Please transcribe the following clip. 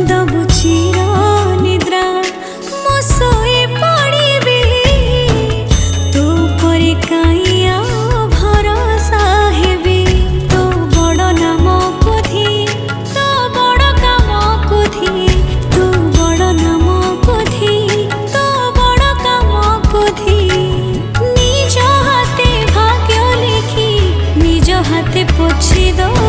दबु चिर निद्रा मो सोई पड़िबी तो परे काइया भरोसा हेबी तो बड़ नाम कोथी तो बड़ काम कोथी तो बड़ नाम कोथी तो बड़ काम कोथी निज हाथे भाग्य लिखी निज हाथे पोछि दो